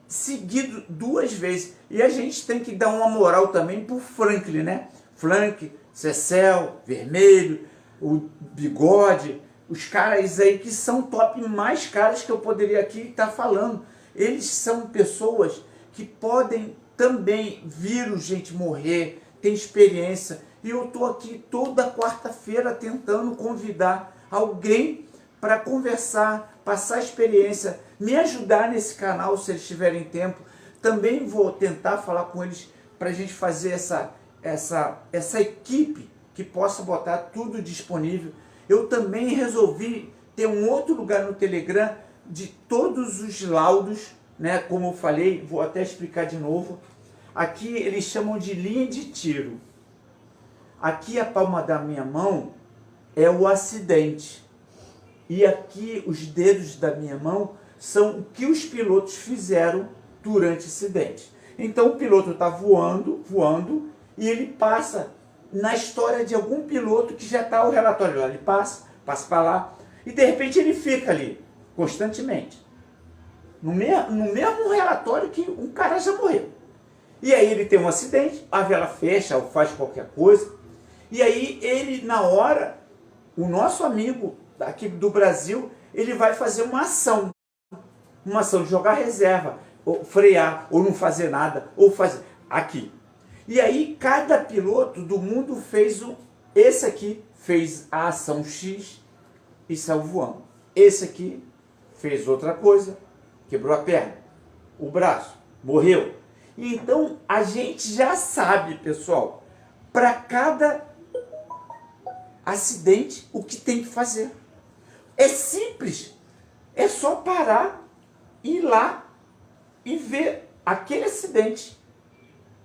[SPEAKER 1] seguido 2 vezes. E a gente tem que dar uma moral também pro Franklin, né? Frank, Cecel, Vermelho, o Bigode, os caras aí que são top mais caras que eu poderia aqui estar falando. Eles são pessoas que podem também vir gente morrer, tem experiência. E eu estou aqui toda quarta-feira tentando convidar alguém para conversar, passar experiência, me ajudar nesse canal se eles tiverem tempo. Também vou tentar falar com eles para a gente fazer essa equipe que possa botar tudo disponível. Eu também resolvi ter um outro lugar no Telegram de todos os laudos, né? Como eu falei, vou até explicar de novo. Aqui eles chamam de linha de tiro. Aqui a palma da minha mão é o acidente. E aqui os dedos da minha mão são o que os pilotos fizeram durante o acidente. Então o piloto está voando, e ele passa na história de algum piloto que já está o relatório lá. Ele passa para lá, e de repente ele fica ali, constantemente. No mesmo relatório que um cara já morreu. E aí ele tem um acidente, a vela fecha ou faz qualquer coisa, e aí ele, na hora, o nosso amigo aqui do Brasil, ele vai fazer uma ação de jogar reserva, ou frear, ou não fazer nada, ou fazer aqui. E aí cada piloto do mundo fez esse aqui fez a ação X e saiu voando. Esse aqui fez outra coisa, quebrou a perna, o braço, morreu. Então a gente já sabe, pessoal, para cada acidente o que tem que fazer. É simples, é só parar, ir lá e ver aquele acidente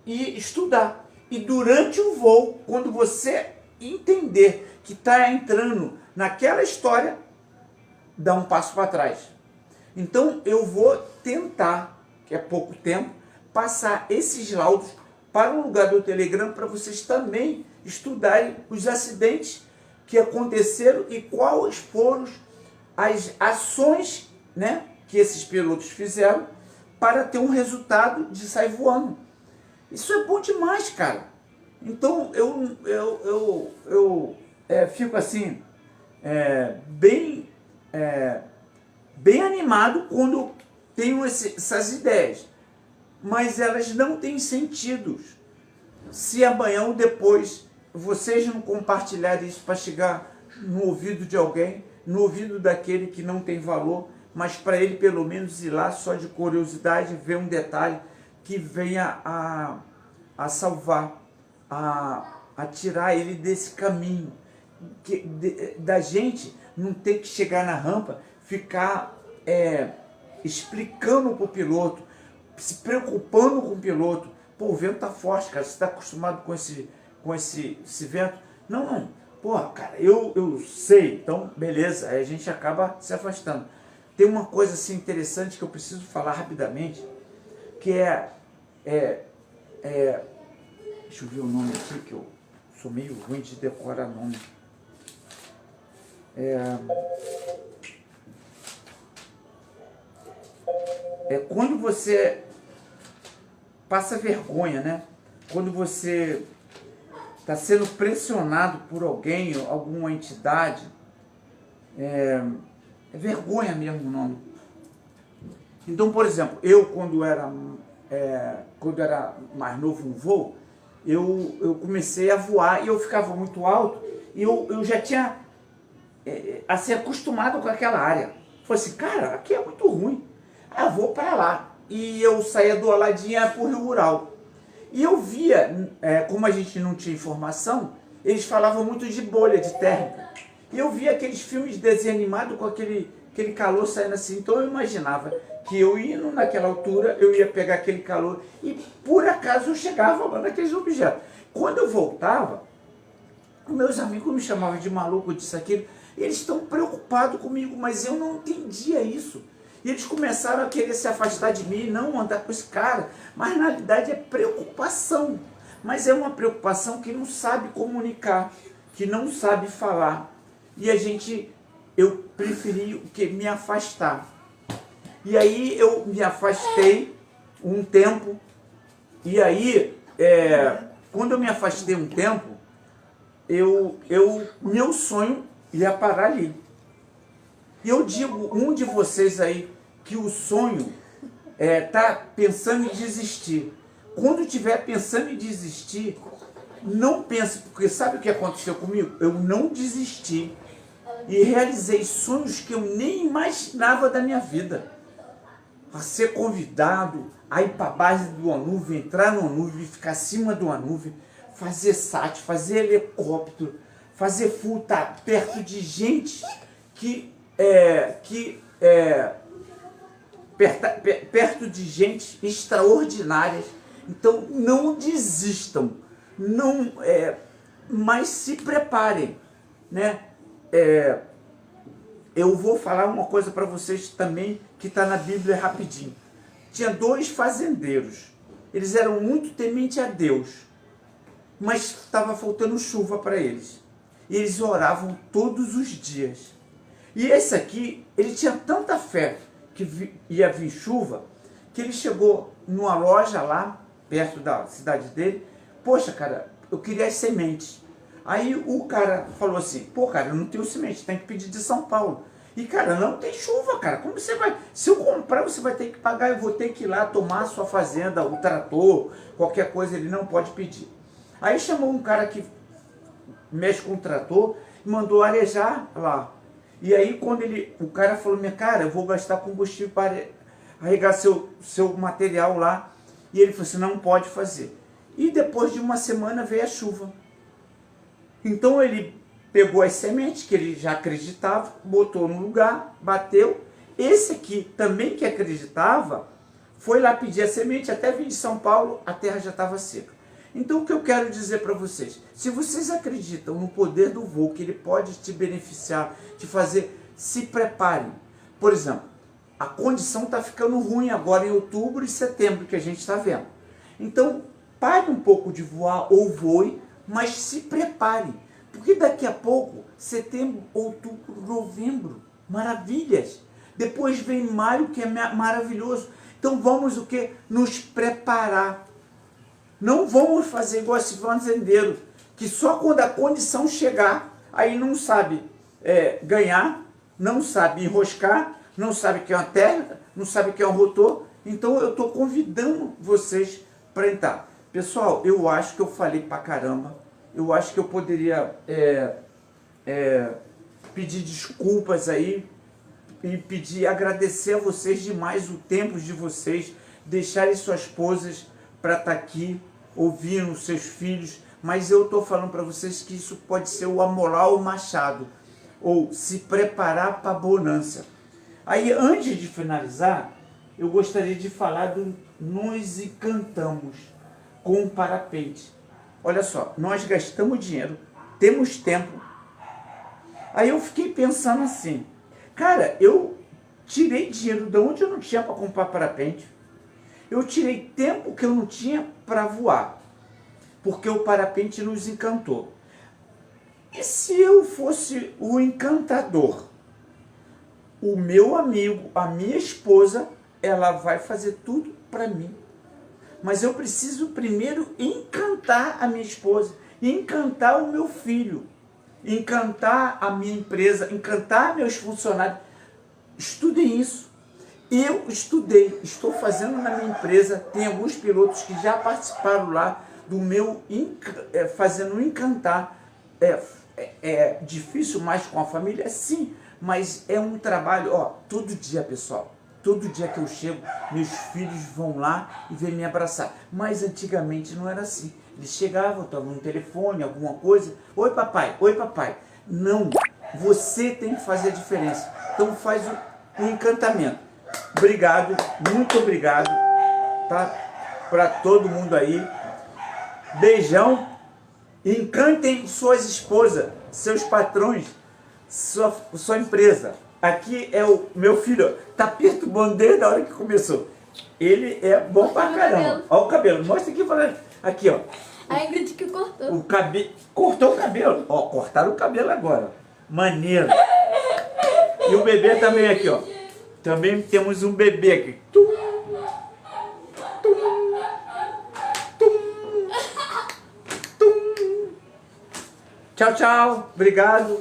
[SPEAKER 1] e estudar. E durante o voo, quando você entender que está entrando naquela história, dá um passo para trás. Então eu vou tentar, que é pouco tempo, passar esses laudos para um lugar do Telegram para vocês também estudarem os acidentes que aconteceram e quais foram as ações, né, que esses pilotos fizeram para ter um resultado de sair voando. Isso é bom demais, cara. Então eu fico assim, bem animado quando tenho essas ideias. Mas elas não têm sentido se amanhã ou depois vocês não compartilharem isso para chegar no ouvido de alguém, no ouvido daquele que não tem valor, mas para ele pelo menos ir lá só de curiosidade, ver um detalhe que venha a salvar, a tirar ele desse caminho, da gente não ter que chegar na rampa, ficar explicando para o piloto, se preocupando com o piloto. Pô, o vento tá forte, cara, você está acostumado com esse vento? Não. Porra, cara, eu sei, então beleza, aí a gente acaba se afastando. Tem uma coisa assim interessante que eu preciso falar rapidamente, que deixa eu ver o nome aqui, que eu sou meio ruim de decorar nome. Quando você passa vergonha, né? Quando você está sendo pressionado por alguém, alguma entidade, é vergonha mesmo o nome. Então, por exemplo, eu quando era mais novo no voo, eu comecei a voar e eu ficava muito alto e eu já tinha assim, acostumado com aquela área. Falei assim, cara, aqui é muito ruim. Eu vou para lá. E eu saía do Aladinha para o Rio Rural. E eu via, como a gente não tinha informação, eles falavam muito de bolha, de térmica. E eu via aqueles filmes de desenho animado com aquele calor saindo assim. Então eu imaginava que eu indo naquela altura, eu ia pegar aquele calor e por acaso eu chegava lá naqueles objetos. Quando eu voltava, meus amigos me chamavam de maluco, disso, aquilo. Eles estão preocupados comigo, mas eu não entendia isso. E eles começaram a querer se afastar de mim, não andar com esse cara. Mas na realidade é preocupação. Mas é uma preocupação que não sabe comunicar, que não sabe falar. E eu preferi me afastar. E aí eu me afastei um tempo. E aí, quando eu me afastei um tempo, meu sonho ia parar ali. E eu digo, um de vocês aí, que o sonho está pensando em desistir. Quando estiver pensando em desistir, não pense, porque sabe o que aconteceu comigo? Eu não desisti e realizei sonhos que eu nem imaginava da minha vida. A ser convidado a ir para a base de uma nuvem, entrar numa nuvem, ficar acima de uma nuvem, fazer sat, fazer helicóptero, fazer full, estar perto de gente perto de gente extraordinárias. Então não desistam, mas se preparem, né? Eu vou falar uma coisa para vocês também que está na Bíblia rapidinho. Tinha 2 fazendeiros, eles eram muito tementes a Deus, mas estava faltando chuva para eles. E eles oravam todos os dias. E esse aqui, ele tinha tanta fé que ia vir chuva, que ele chegou numa loja lá, perto da cidade dele. Poxa, cara, eu queria as sementes. Aí o cara falou assim, pô, cara, eu não tenho semente, tem que pedir de São Paulo. E, cara, não tem chuva, cara. Como você vai? Se eu comprar, você vai ter que pagar, eu vou ter que ir lá tomar a sua fazenda, o trator, qualquer coisa, ele não pode pedir. Aí chamou um cara que mexe com o trator e mandou arejar lá. E aí quando o cara falou, minha cara, eu vou gastar combustível para arregar seu material lá. E ele falou assim, não pode fazer. E depois de uma semana veio a chuva. Então ele pegou as sementes que ele já acreditava, botou no lugar, bateu. Esse aqui também que acreditava, foi lá pedir a semente, até vir de São Paulo, a terra já estava seca. Então o que eu quero dizer para vocês, se vocês acreditam no poder do voo, que ele pode te beneficiar, te fazer, se preparem. Por exemplo, a condição está ficando ruim agora em outubro e setembro, que a gente está vendo. Então, pare um pouco de voar ou voe, mas se prepare. Porque daqui a pouco, setembro, outubro, novembro, maravilhas. Depois vem maio, que é maravilhoso. Então vamos o quê? Nos preparar. Não vamos fazer igual esse fazendeiro, que só quando a condição chegar, aí não sabe ganhar, não sabe enroscar, não sabe o que é uma térmica, não sabe o que é um rotor. Então eu estou convidando vocês para entrar. Pessoal, eu acho que eu falei pra caramba. Eu acho que eu poderia pedir desculpas aí e agradecer a vocês demais o tempo de vocês, deixarem suas esposas para estar aqui, ouvindo seus filhos, mas eu estou falando para vocês que isso pode ser o amolar o machado, ou se preparar para a bonança. Aí, antes de finalizar, eu gostaria de falar do Nós Encantamos com o parapente. Olha só, nós gastamos dinheiro, temos tempo, Aí eu fiquei pensando assim, cara, eu tirei dinheiro de onde eu não tinha para comprar parapente. Eu tirei tempo que eu não tinha para voar, porque o parapente nos encantou. E se eu fosse o encantador? O meu amigo, a minha esposa, ela vai fazer tudo para mim. Mas eu preciso primeiro encantar a minha esposa, encantar o meu filho, encantar a minha empresa, encantar meus funcionários. Estudem isso. Eu estudei, estou fazendo na minha empresa, tem alguns pilotos que já participaram lá do meu fazendo encantar. É difícil mais com a família? Sim, mas é um trabalho, todo dia, pessoal. Todo dia que eu chego, meus filhos vão lá e vêm me abraçar. Mas antigamente não era assim. Eles chegavam, estavam no telefone, alguma coisa. Oi, papai. Oi, papai. Não, você tem que fazer a diferença. Então faz o encantamento. Obrigado, muito obrigado, tá? Para todo mundo aí. Beijão. Encantem suas esposas, seus patrões, sua empresa. Aqui é o meu filho, tá perturbando desde a hora que começou. Ele é bom pra caramba. Olha o cabelo, mostra aqui para aqui, ó.
[SPEAKER 2] A Ingrid que cortou.
[SPEAKER 1] O cabelo, cortou o cabelo. Ó, cortaram o cabelo agora. Maneiro. E o bebê também aqui, ó. Também temos um bebê aqui. Tum, tum, tum, tum. Tchau, tchau. Obrigado.